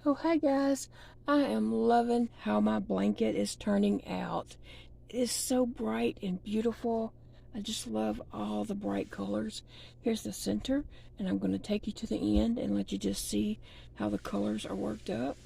Oh, hi guys. I am loving how my blanket is turning out. It is so bright and beautiful. I just love all the bright colors. Here's the center, and I'm going to take you to the end and let you just see how the colors are worked up.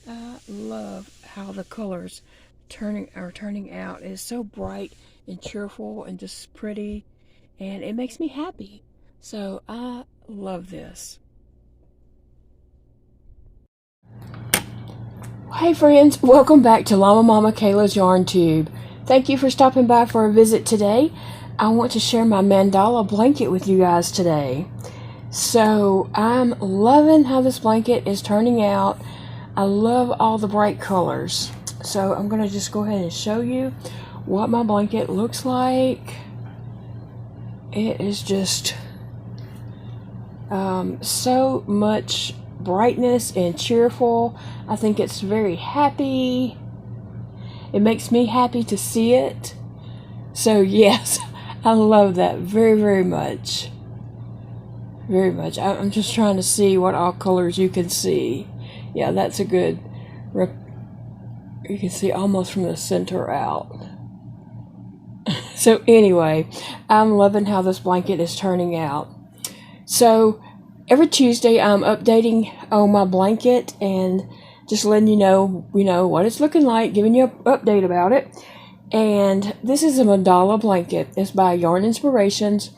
I love how the colors are turning out. It is so bright and cheerful and just pretty, and it makes me happy. So I love this. Hey friends, welcome back to Llamamakayla's Yarn Tube. Thank you for stopping by for a visit today. I want to share my mandala blanket with you guys today. So I'm loving how this blanket is turning out. I love all the bright colors. So I'm going to just go ahead and show you what my blanket looks like. It is just so much brightness and cheerful. I think it's very happy. It makes me happy to see it. So yes, I love that very much. Very much. I'm just trying to see what all colors you can see. Yeah, that's a good. You can see almost from the center out. So anyway, I'm loving how this blanket is turning out. So every Tuesday I'm updating on my blanket and just letting you know what it's looking like, giving you an update about it. And this is a mandala blanket. It's by Yarn Inspirations,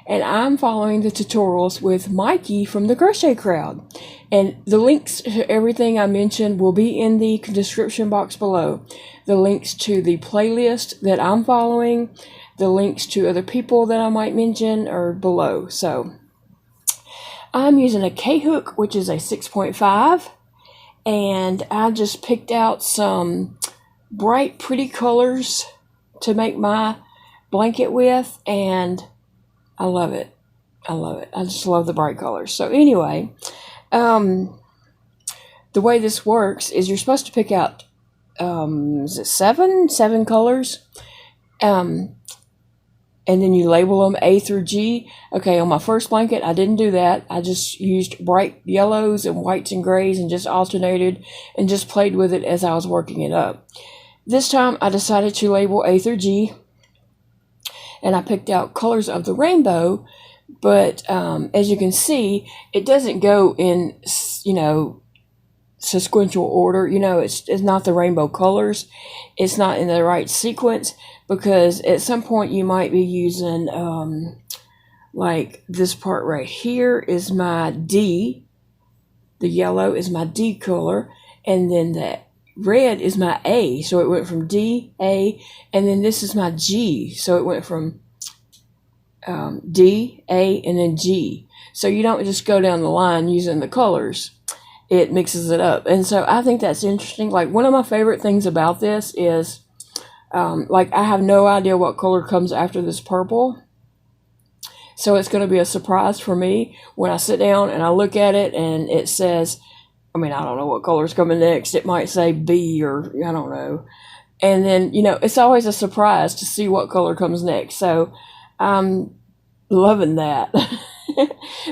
and I'm following the tutorials with Mikey from the Crochet Crowd. And the links to everything I mentioned will be in the description box below. The links to the playlist that I'm following, the links to other people that I might mention are below. So I'm using a K-hook, which is a 6.5, and I just picked out some bright, pretty colors to make my blanket with, and I love it. I love it. I just love the bright colors. So anyway, the way this works is you're supposed to pick out, is it seven colors? And then you label them A through G. Okay, on my first blanket, I didn't do that. I just used bright yellows and whites and grays and just alternated and just played with it as I was working it up. This time, I decided to label A through G, and I picked out colors of the rainbow, but as you can see, it doesn't go in, sequential order. It's not the rainbow colors. It's not in the right sequence, because at some point you might be using like this part right here is my D, the yellow is my D color, and then the red is my A, so it went from D, A, and then this is my G, so it went from D, A, and then G. So you don't just go down the line using the colors. It mixes it up. And so I think that's interesting. Like, one of my favorite things about this is I have no idea what color comes after this purple. So it's going to be a surprise for me when I sit down and I look at it and it says, I don't know what color's coming next. It might say B, or I don't know. And then, it's always a surprise to see what color comes next. So I'm loving that.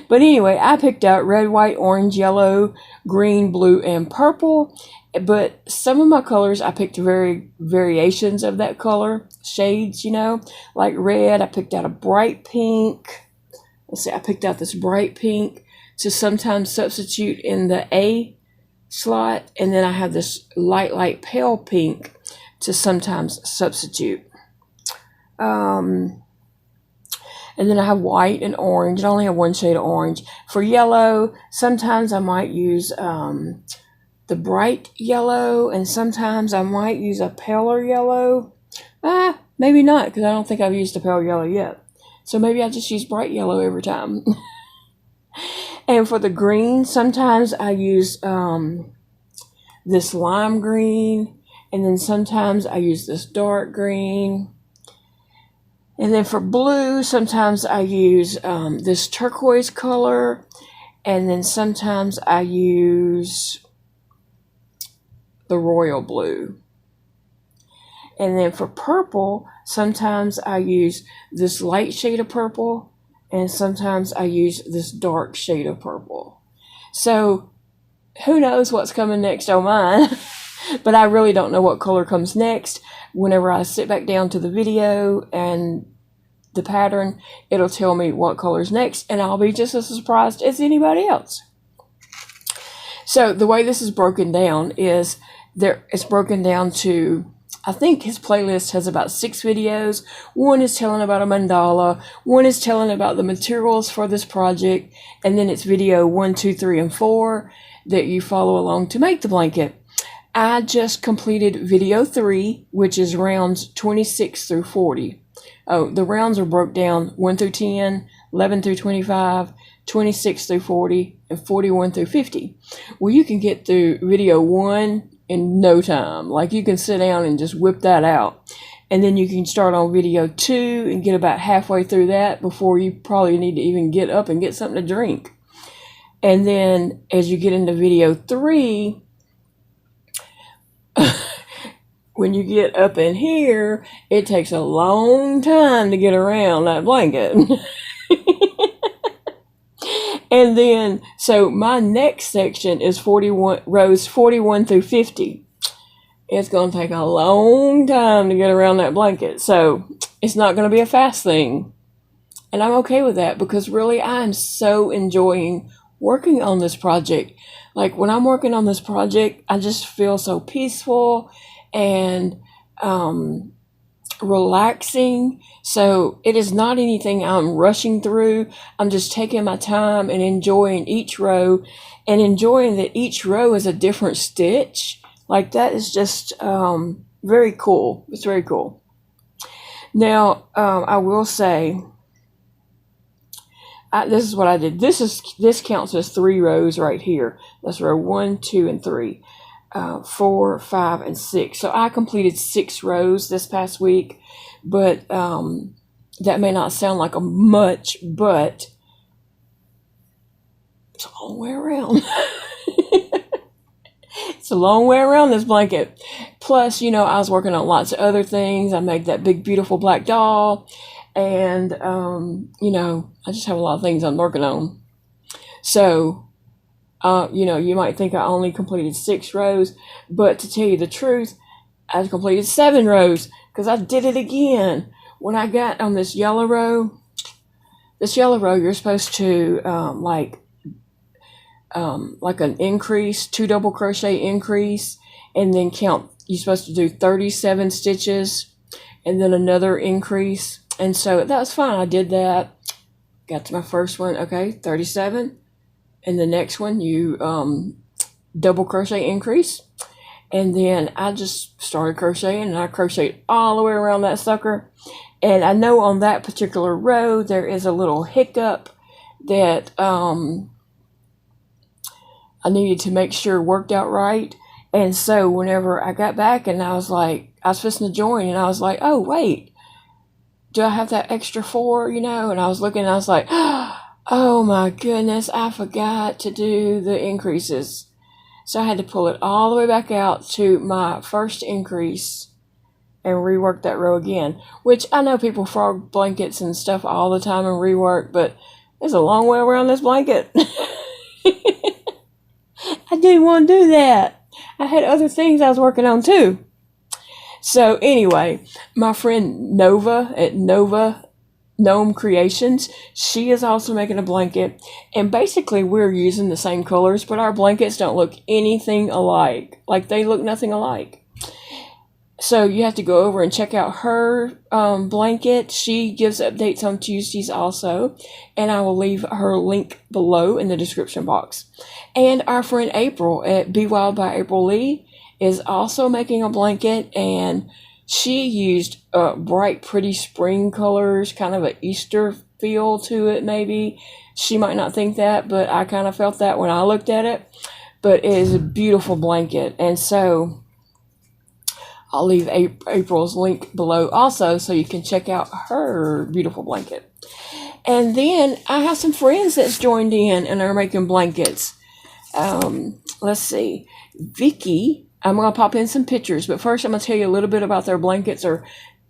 But anyway, I picked out red, white, orange, yellow, green, blue, and purple. But some of my colors, I picked variations of that color, shades, like red. I picked out a bright pink. Let's see, I picked out this bright pink to sometimes substitute in the A slot. And then I have this light pale pink to sometimes substitute. And then I have white and orange. I only have one shade of orange. For yellow, sometimes I might use the bright yellow, and sometimes I might use a paler yellow. Maybe not, because I don't think I've used a pale yellow yet. So maybe I just use bright yellow every time. And for the green, sometimes I use this lime green, And then sometimes I use this dark green. And then for blue, sometimes I use this turquoise color. And then sometimes I use the royal blue. And then for purple, sometimes I use this light shade of purple. And sometimes I use this dark shade of purple. So who knows what's coming next on mine. But I really don't know what color comes next. Whenever I sit back down to the video and the pattern, it'll tell me what color's next, and I'll be just as surprised as anybody else. So the way this is broken down is it's broken down to, I think his playlist has about 6 videos. One is telling about a mandala, one is telling about the materials for this project, and then it's video 1, 2, 3, and 4 that you follow along to make the blanket. I just completed video 3, which is rounds 26 through 40. Oh, the rounds are broke down 1 through 10, 11 through 25, 26 through 40, and 41 through 50. Well, you can get through video 1 in no time. Like, you can sit down and just whip that out. And then you can start on video 2 and get about halfway through that before you probably need to even get up and get something to drink. And then as you get into video 3, when you get up in here, it takes a long time to get around that blanket. And then, so my next section is 41 rows 41 through 50. It's going to take a long time to get around that blanket. So it's not going to be a fast thing. And I'm okay with that, because really I'm so enjoying working on this project. Like, when I'm working on this project, I just feel so peaceful and relaxing. So it is not anything I'm rushing through. I'm just taking my time and enjoying each row, and enjoying that each row is a different stitch. Like, that is just very cool. It's very cool. Now, I will say, this is what I did. This counts as 3 rows right here. That's row 1, 2, and 3, 4, 5, and 6. So I completed 6 rows this past week, but that may not sound like much, but it's a long way around. It's a long way around this blanket. Plus, I was working on lots of other things. I made that big, beautiful black doll. And, I just have a lot of things I'm working on. So, you might think I only completed 6 rows, but to tell you the truth, I completed 7 rows, because I did it again. When I got on this yellow row, you're supposed to, like an increase, 2 double crochet increase, and then count. You're supposed to do 37 stitches, and then another increase. And so that was fine. I did that. Got to my first one. Okay, 37. And the next one, you double crochet increase. And then I just started crocheting, and I crocheted all the way around that sucker. And I know on that particular row, there is a little hiccup that I needed to make sure worked out right. And so whenever I got back and I was fixing to join, and I was like, oh, wait. Do I have that extra 4, And I was looking, and I was like, oh my goodness, I forgot to do the increases. So I had to pull it all the way back out to my first increase and rework that row again. Which I know people frog blankets and stuff all the time and rework, but there's a long way around this blanket. I didn't want to do that. I had other things I was working on too. So anyway, my friend Nova at Gnome Creations, she is also making a blanket. And basically we're using the same colors, but our blankets don't look anything alike. Like, they look nothing alike. So you have to go over and check out her blanket. She gives updates on Tuesdays also. And I will leave her link below in the description box. And our friend April at Be Wild by April Lee is also making a blanket, and she used bright, pretty spring colors, kind of an Easter feel to it maybe. She might not think that, but I kind of felt that when I looked at it. But it is a beautiful blanket. And so I'll leave April's link below also so you can check out her beautiful blanket. And then I have some friends that's joined in and are making blankets. Let's see. Vicky, I'm going to pop in some pictures, but first I'm going to tell you a little bit about their blankets or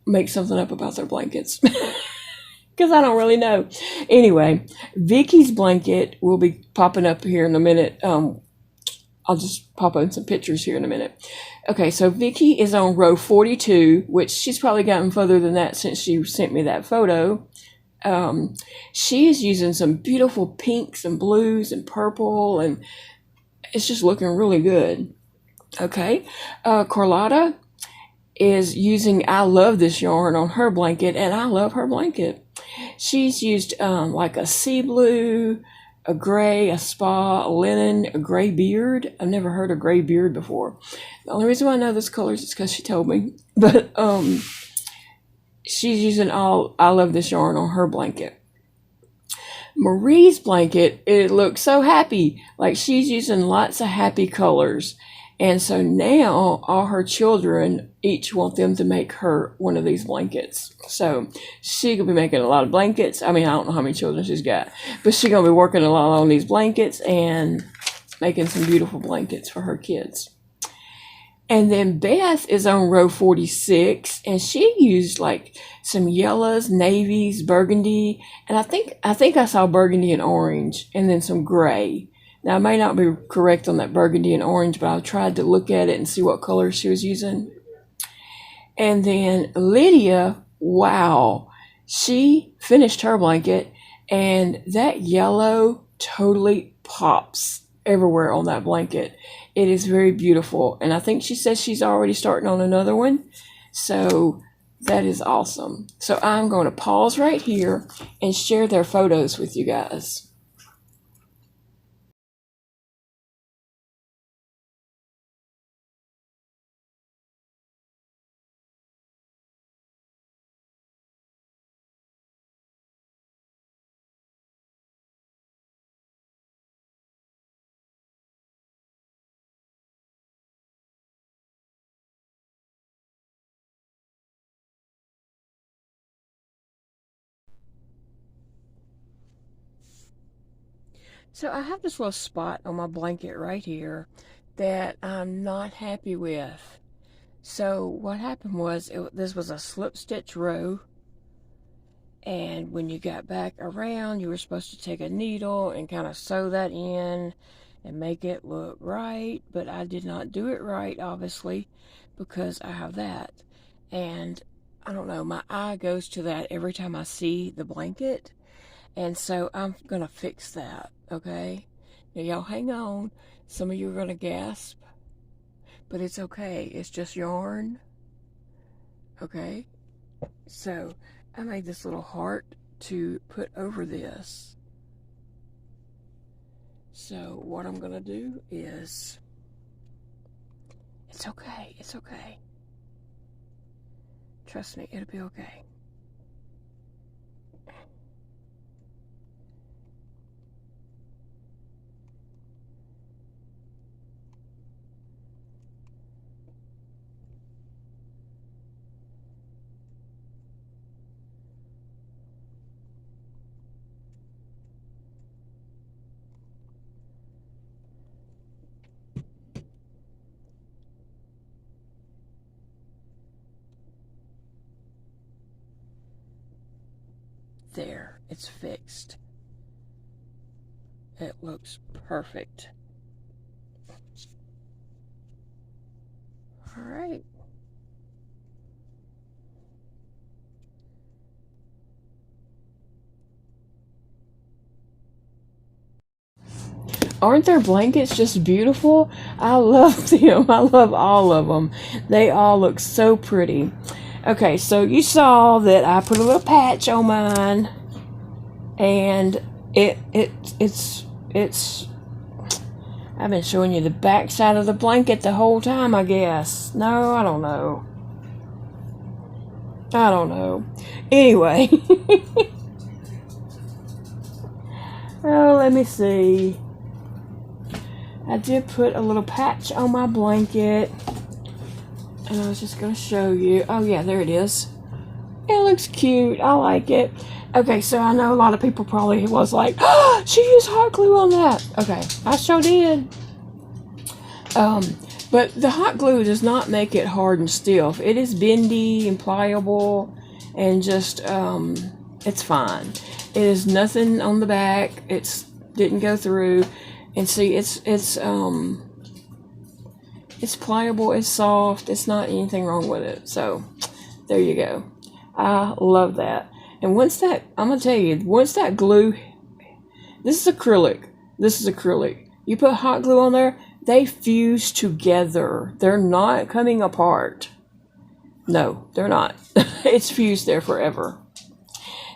make something up about their blankets. Because I don't really know. Anyway, Vicky's blanket will be popping up here in a minute. I'll just pop in some pictures here in a minute. Okay, so Vicky is on row 42, which she's probably gotten further than that since she sent me that photo. She is using some beautiful pinks and blues and purple, and it's just looking really good. Okay, Carlotta is using I Love This yarn on her blanket, and I love her blanket. She's used like a sea blue, a gray, a spa, a linen, a gray beard. I've never heard of gray beard before. The only reason why I know this colors is because she told me. But she's using all I Love This yarn on her blanket. Marie's blanket, it looks so happy. Like she's using lots of happy colors. And so now all her children each want them to make her one of these blankets. So she's going to be making a lot of blankets. I mean, I don't know how many children she's got, but she's going to be working a lot on these blankets and making some beautiful blankets for her kids. And then Beth is on row 46, and she used like some yellows, navies, burgundy, and I think I saw burgundy and orange, and then some gray. Now, I may not be correct on that burgundy and orange, but I tried to look at it and see what colors she was using. And then Lydia, wow, she finished her blanket, and that yellow totally pops everywhere on that blanket. It is very beautiful, and I think she says she's already starting on another one, so that is awesome. So I'm going to pause right here and share their photos with you guys. So I have this little spot on my blanket right here that I'm not happy with. So what happened was, this was a slip stitch row, and when you got back around, you were supposed to take a needle and kind of sew that in and make it look right, but I did not do it right, obviously, because I have that. And I don't know, my eye goes to that every time I see the blanket. And so I'm going to fix that, okay? Now, y'all hang on. Some of you are going to gasp, but it's okay. It's just yarn, okay? So I made this little heart to put over this. So what I'm going to do is, it's okay. It's okay. Trust me, it'll be okay. There, it's fixed. It looks perfect. All right. Aren't their blankets just beautiful? I love them. I love all of them. They all look so pretty. Okay, so you saw that I put a little patch on mine, and it's I've been showing you the back side of the blanket the whole time, I guess. No, I don't know. I don't know. Anyway. Oh, let me see. I did put a little patch on my blanket. And I was just going to show you. Oh yeah, there it is. It looks cute. I like it. Okay, so I know a lot of people probably was like, oh, she used hot glue on that. Okay, I sure did. But the hot glue does not make it hard and stiff. It is bendy and pliable and just, it's fine. It is nothing on the back. It's didn't go through. And see, it's pliable, it's soft, it's not anything wrong with it. So there you go. I love that. And once that, I'm gonna tell you, once that glue, this is acrylic. You put hot glue on there, they fuse together. They're not coming apart. No, they're not. It's fused there forever.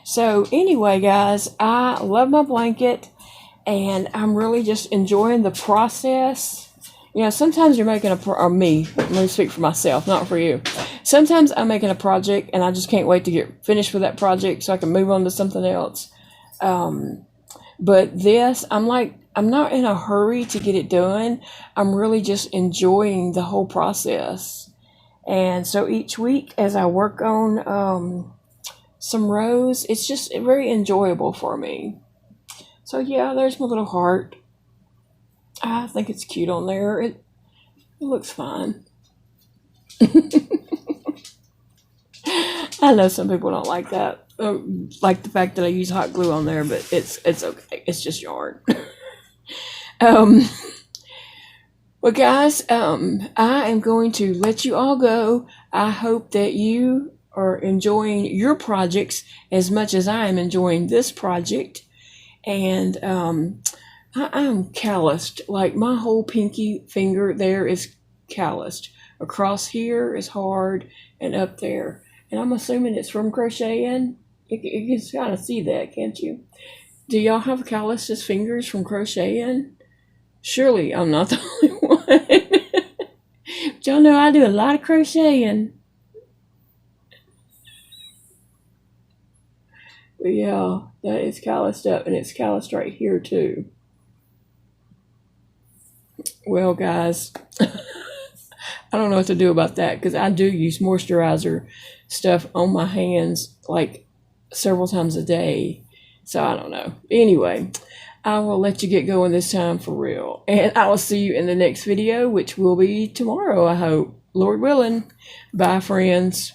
So anyway, guys, I love my blanket, and I'm really just enjoying the process. You know, sometimes you're making or me, let me speak for myself, not for you. Sometimes I'm making a project and I just can't wait to get finished with that project so I can move on to something else. But this, I'm not in a hurry to get it done. I'm really just enjoying the whole process. And so each week as I work on some rows, it's just very enjoyable for me. So yeah, there's my little heart. I think it's cute on there. It looks fine. I know some people don't like that, like the fact that I use hot glue on there, but it's okay. It's just yarn. Well, guys, I am going to let you all go. I hope that you are enjoying your projects as much as I am enjoying this project. And I'm calloused. Like my whole pinky finger there is calloused. Across here is hard, and up there. And I'm assuming it's from crocheting. You can kind of see that, can't you? Do y'all have calloused fingers from crocheting? Surely I'm not the only one. But y'all know I do a lot of crocheting. But yeah, that is calloused up, and it's calloused right here too. Well, guys, I don't know what to do about that because I do use moisturizer stuff on my hands like several times a day. So I don't know. Anyway, I will let you get going this time for real. And I will see you in the next video, which will be tomorrow, I hope. Lord willing. Bye, friends.